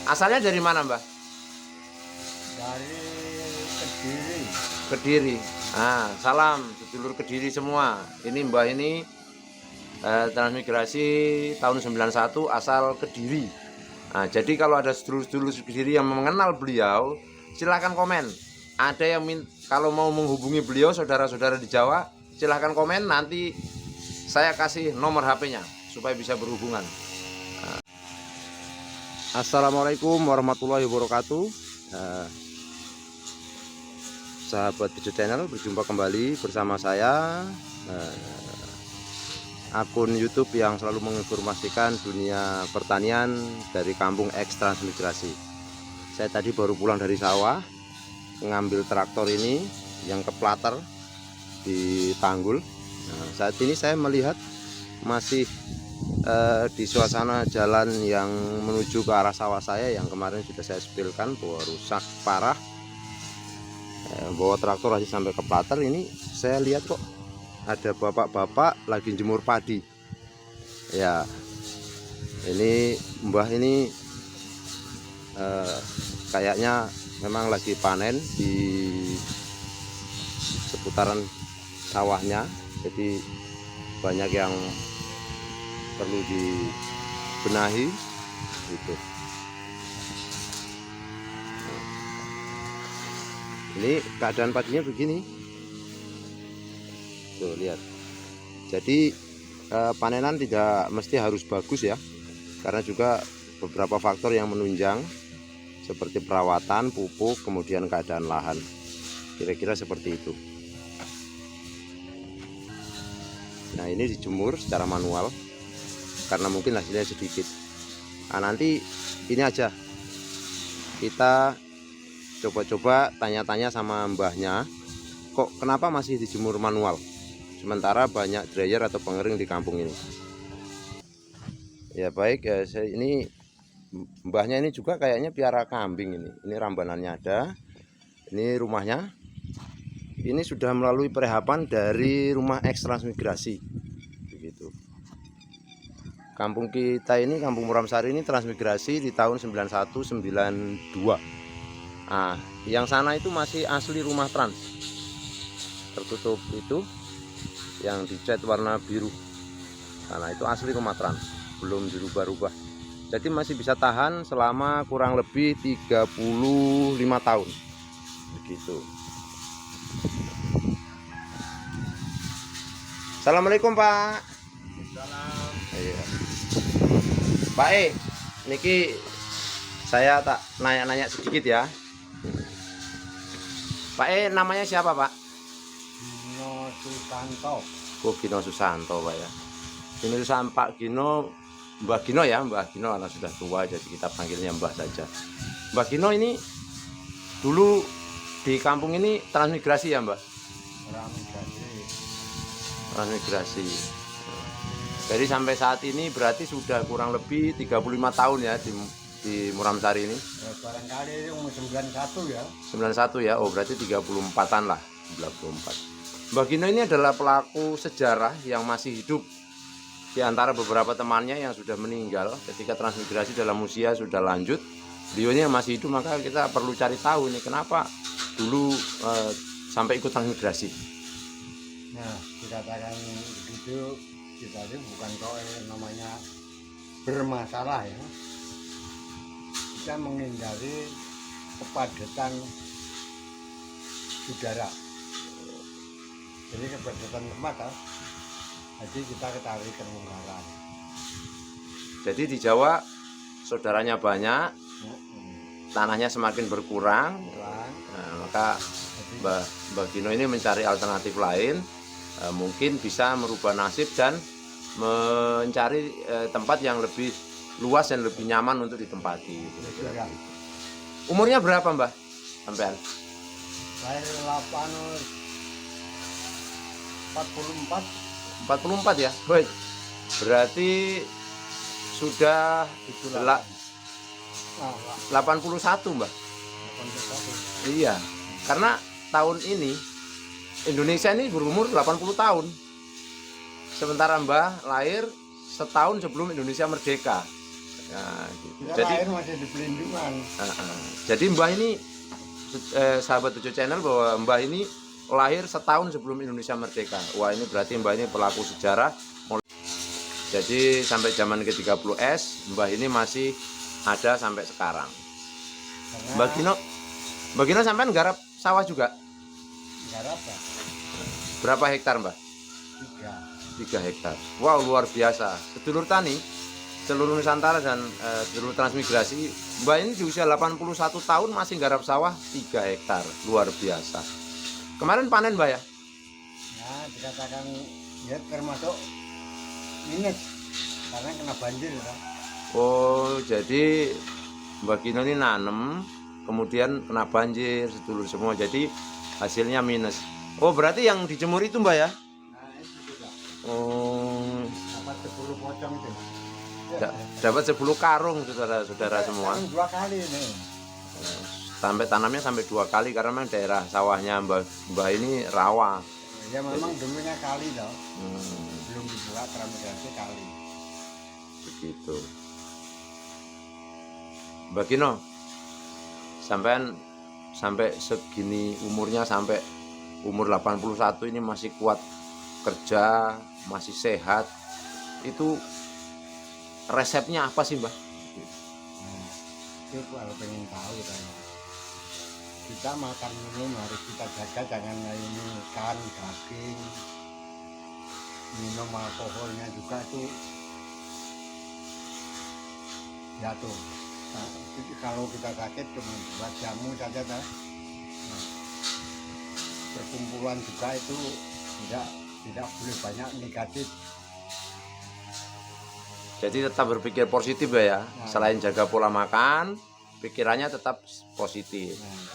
Asalnya dari mana, Mbah? Dari Kediri. Kediri. Nah, salam sedulur Kediri semua. Ini Mbah ini transmigrasi tahun 91 asal Kediri. Nah, jadi kalau ada sedulur-sedulur Kediri yang mengenal beliau, silahkan komen. Ada yang kalau mau menghubungi beliau, saudara-saudara di Jawa, silahkan komen. Nanti saya kasih nomor HP-nya supaya bisa berhubungan. Assalamualaikum warahmatullahi wabarakatuh. Sahabat Bejo Channel, berjumpa kembali bersama saya, akun YouTube yang selalu menginformasikan dunia pertanian dari kampung X Transmigrasi. Saya tadi baru pulang dari sawah, mengambil traktor ini yang keplater di Tanggul. Nah, saat ini saya melihat masih di suasana jalan yang menuju ke arah sawah saya yang kemarin sudah saya spilkan bahwa rusak parah, bawa traktor aja sampai ke plater. Ini saya lihat kok ada bapak-bapak lagi jemur padi ya. Ini Mbah ini kayaknya memang lagi panen di seputaran sawahnya, jadi banyak yang perlu dibenahi gitu. Ini keadaan padinya begini tuh, lihat. Jadi panenan tidak mesti harus bagus ya, karena juga beberapa faktor yang menunjang seperti perawatan, pupuk, kemudian keadaan lahan. Kira-kira seperti itu. Nah, ini dijemur secara manual karena mungkin hasilnya sedikit. Nah, nanti ini aja kita coba-coba tanya-tanya sama mbahnya, kok kenapa masih dijemur manual sementara banyak dryer atau pengering di kampung ini. Ya baik, ini mbahnya ini juga kayaknya piara kambing. Ini rambanannya ada, ini rumahnya. Ini sudah melalui perehapan dari rumah X Transmigrasi begitu. Kampung kita ini, Kampung Muramsari ini transmigrasi di tahun 91-92. Nah, yang sana itu masih asli rumah trans, tertutup itu yang dicat warna biru. Karena itu asli rumah trans, belum dirubah-rubah. Jadi masih bisa tahan selama kurang lebih 35 tahun begitu. Assalamualaikum, Pak. Salam. Iya. Pak niki saya tak nanya-nanya sedikit ya. Pak namanya siapa, Pak? Gino Susanto. Oh, Gino Susanto, Pak ya. Gino Susanto, Pak Gino, Mbah Gino ya, Mbah Gino karena sudah tua jadi kita panggilnya Mbah saja. Mbah Gino ini dulu di kampung ini transmigrasi ya, Mbah? Transmigrasi. Jadi sampai saat ini berarti sudah kurang lebih 35 tahun ya di Muramsari ini. Ya, barangkali umur 91 ya. 91 ya. Oh, berarti 34-an lah. 34. Mbah Gino ini adalah pelaku sejarah yang masih hidup di antara beberapa temannya yang sudah meninggal ketika transmigrasi dalam usia sudah lanjut. Beliaunya masih hidup, maka kita perlu cari tahu nih kenapa dulu sampai ikut transmigrasi. Nah, dikatakan begitu, kita itu bukan kok namanya bermasalah ya. Kita menghindari kepadatan udara. Jadi kepadatan tempat kan. Jadi kita ketahui kelonggaran. Jadi di Jawa saudaranya banyak, tanahnya semakin berkurang. Nah, maka Mbah Gino ini mencari alternatif lain, mungkin bisa merubah nasib dan mencari tempat yang lebih luas dan lebih nyaman untuk ditempati. Umurnya berapa, Mbah? Sampean? Saya 44. 44 ya. Baik. Berarti sudah 81, Mbah. 81. Iya. Karena tahun ini Indonesia ini berumur 80 tahun. Sementara Mbah lahir setahun sebelum Indonesia merdeka. Nah, gitu. Kita Jadi lahir masih di pelindungan. jadi Mbah ini sahabat Tujuh Channel, bahwa Mbah ini lahir setahun sebelum Indonesia merdeka. Wah, ini berarti Mbah ini pelaku sejarah. Jadi sampai zaman ke-30S Mbah ini masih ada sampai sekarang. Karena Mbah Gino sampai garap sawah juga. garap ya, Berapa hektar Mbah? 3 hektar. Wow, luar biasa. Sedulur tani seluruh Nusantara dan seluruh transmigrasi, Mbah ini di usia 81 tahun masih garap sawah 3 hektar. Luar biasa. Kemarin panen Mbah ya? Ya, dikatakan ya termasuk minus karena kena banjir ya. Oh, jadi Mbah Gino ini nanem, kemudian kena banjir, sedulur semua. Jadi hasilnya minus. Oh, berarti yang dijemur itu Mbah ya? Nah, itu juga Oh, dapat 10 pocong itu. dapat 10 karung saudara-saudara semua. Tanam 2 kali ini. Sampai tanamnya sampai 2 kali karena memang daerah sawahnya Mbah ini rawa. Ya memang dulunya kali toh. Hmm, Belum dibuat transmigrasi kali. begitu. Mbak Gino, sampai segini umurnya, sampai umur 81 ini masih kuat kerja, masih sehat. Itu resepnya apa sih, Mbak? Nah, itu kalau pengen tahu kita makan minum harus kita jaga, jangan ini ikan, daging, minum alkoholnya juga itu ya tuh. Nah, jadi kalau kita sakit cuma buat jamu saja dah. Nah, perkumpulan juga itu tidak boleh banyak negatif. Jadi tetap berpikir positif ya. Nah, Selain jaga pola makan, pikirannya tetap positif. nah,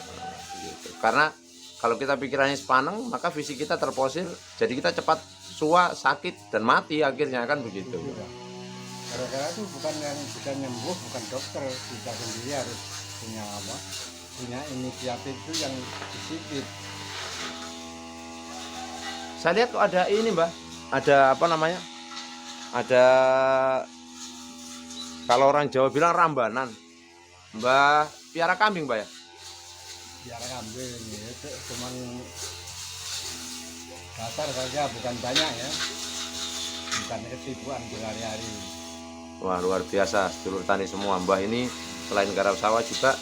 Gitu. Karena kalau kita pikirannya sepaneng, maka fisik kita terposir, jadi kita cepat sua, sakit dan mati akhirnya, kan begitu. itu dah. Gara-gara itu bukan yang bisa nyembuh, bukan dokter, kita sendiri harus punya apa? Punya inisiatif itu yang positif. Saya lihat kok ada ini, Mbah. Ada apa namanya? Ada, kalau orang Jawa bilang rambanan. Mbah piara kambing, Mbah ya? Biar kambing itu cuman dasar saja, bukan banyak ya, bukan kesibukan berhari-hari. Wah, luar biasa sedulur tani semua. Mbah ini selain garap sawah juga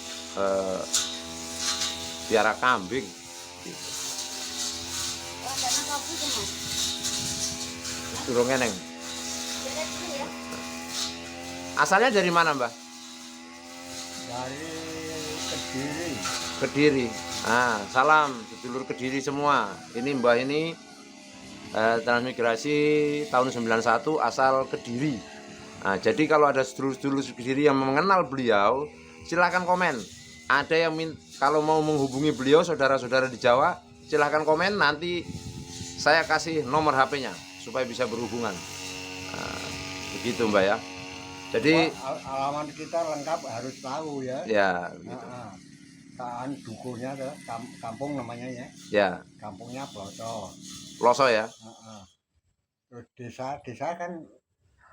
piara kambing. Durung eneng. Asalnya dari mana, Mbah? Dari Kediri. Kediri. Ah, salam sedulur Kediri semua. Ini Mbah ini transmigrasi tahun 91 asal Kediri. Nah, jadi kalau ada sedulur-sedulur Kediri yang mengenal beliau, silahkan komen. Ada yang kalau mau menghubungi beliau, saudara-saudara di Jawa, silahkan komen. Nanti saya kasih nomor HP-nya supaya bisa berhubungan. Nah, begitu Mbak ya. Jadi Alamat kita lengkap harus tahu ya. ya, gitu. Kan dukuhnya kampung namanya ya. Ya, Kampungnya Ploso. Ploso ya. Terus desa kan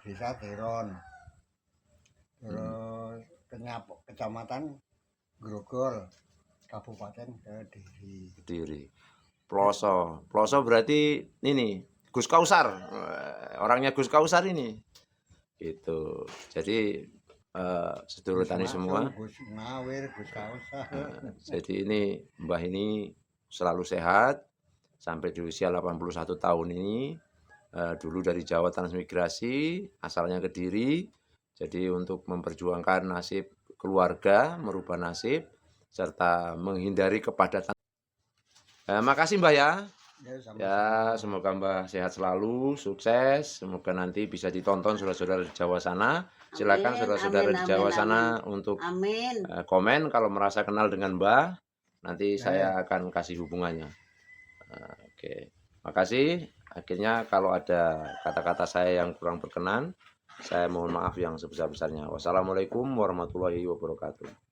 desa Teron. Terus kecamatan Grogol, Kabupaten Kediri. Kediri. Ploso. Ploso berarti ini Gus Kausar. Orangnya Gus Kausar ini. Gitu. Jadi sedulur tani semua. Gus Nawir, Gus Kausar. Jadi ini Mbah ini selalu sehat sampai di usia 81 tahun ini. Dulu dari Jawa transmigrasi, asalnya Kediri. Jadi untuk memperjuangkan nasib keluarga, merubah nasib, serta menghindari kepadatan. Makasih Mbah ya. Ya, semoga Mbah sehat selalu, sukses. Semoga nanti bisa ditonton saudara-saudara di Jawa sana. Silakan saudara-saudara di Jawa sana untuk komen kalau merasa kenal dengan Mbah. Nanti saya akan kasih hubungannya. Oke, makasih. Akhirnya kalau ada kata-kata saya yang kurang berkenan, saya mohon maaf yang sebesar-besarnya. Wassalamualaikum warahmatullahi wabarakatuh.